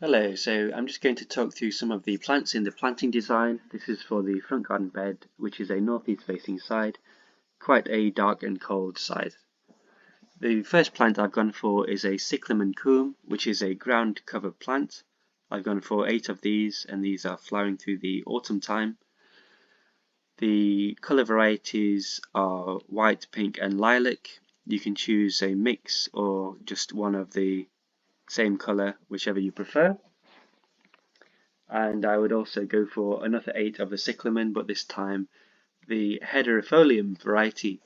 Hello, so I'm just going to talk through some of the plants in the planting design. This is for the front garden bed, which is a northeast facing side, quite a dark and cold side. The first plant I've gone for is a Cyclamen coum, which is a ground cover plant. I've gone for 8 of these, and these are flowering through the autumn time. The colour varieties are white, pink and lilac. You can choose a mix or just one of the same colour, whichever you prefer. And I would also go for another 8 of the Cyclamen, but this time the hederifolium variety.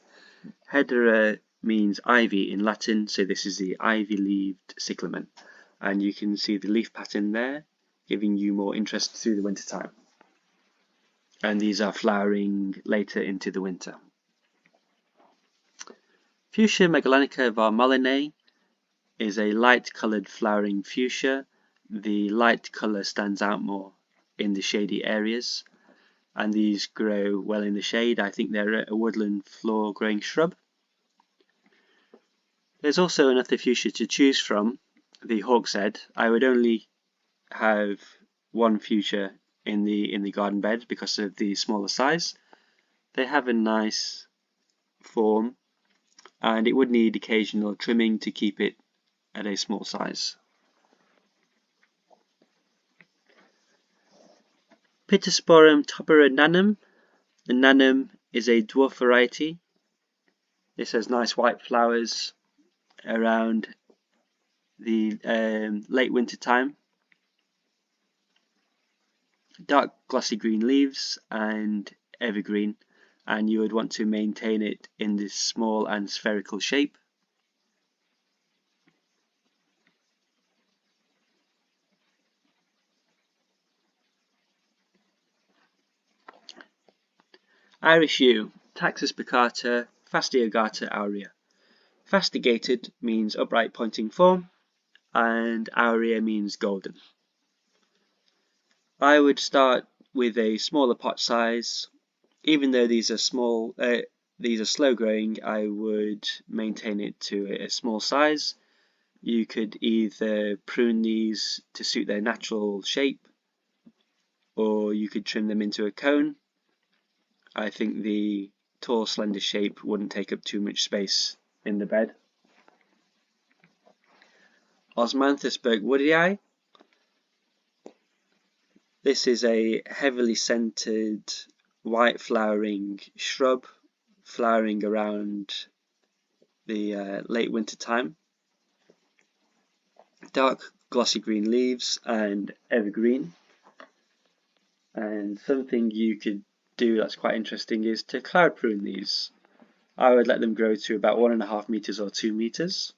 Hedera means ivy in Latin, so this is the ivy-leaved Cyclamen. And you can see the leaf pattern there, giving you more interest through the winter time. And these are flowering later into the winter. Fuchsia magellanica var molinae is a light-coloured flowering fuchsia. The light colour stands out more in the shady areas, and these grow well in the shade. I think they're a woodland floor growing shrub. There's also another fuchsia to choose from, the Hawkshead. I would only have one fuchsia in the garden bed because of the smaller size. They have a nice form, and it would need occasional trimming to keep it at a small size. Pittosporum tobira Nanum. The Nanum is a dwarf variety. This has nice white flowers around the late winter time. Dark glossy green leaves and evergreen, and you would want to maintain it in this small and spherical shape. Irish yew, Taxus bacatta, Fastigiata aurea. Fastigated means upright pointing form, and aurea means golden. I would start with a smaller pot size. Even though these are slow growing, I would maintain it to a small size. You could either prune these to suit their natural shape, or you could trim them into a cone. I think the tall, slender shape wouldn't take up too much space in the bed. Osmanthus Burkwoodii. This is a heavily scented white flowering shrub, flowering around the late winter time. Dark glossy green leaves and evergreen. And something you could do that's quite interesting is to cloud prune these. I would let them grow to about 1.5 meters or 2 meters.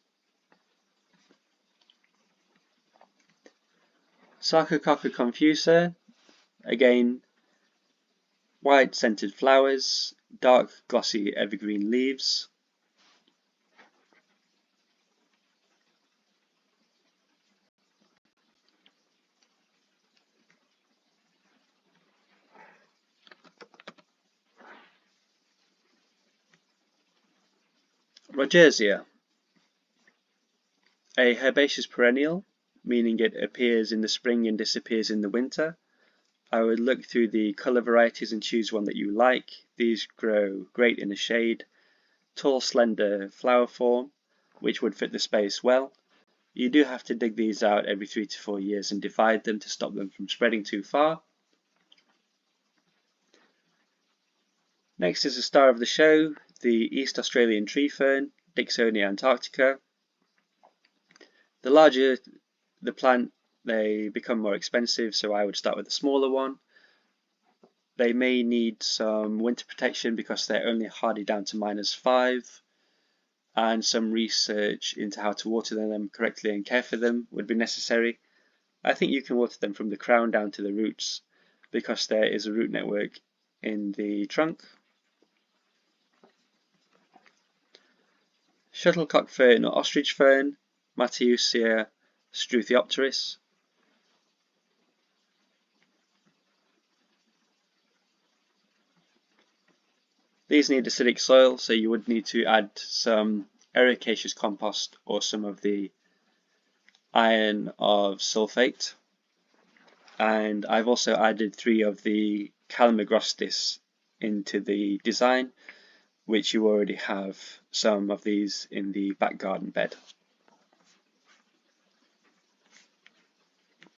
Sarcococca confusa, again white scented flowers, dark glossy evergreen leaves. Rodgersia, a herbaceous perennial, meaning it appears in the spring and disappears in the winter. I would look through the colour varieties and choose one that you like. These grow great in the shade. Tall, slender flower form, which would fit the space well. You do have to dig these out every 3 to 4 years and divide them to stop them from spreading too far. Next is the star of the show, the East Australian tree fern, Dicksonia antarctica. The larger the plant, they become more expensive, so I would start with a smaller one. They may need some winter protection because they're only hardy down to -5, and some research into how to water them correctly and care for them would be necessary. I think you can water them from the crown down to the roots because there is a root network in the trunk. Shuttlecock fern or ostrich fern, Matteuccia struthiopteris. These need acidic soil, so you would need to add some ericaceous compost or some of the iron of sulfate. and I've also added 3 of the Calamagrostis into the design, which you already have some of these in the back garden bed.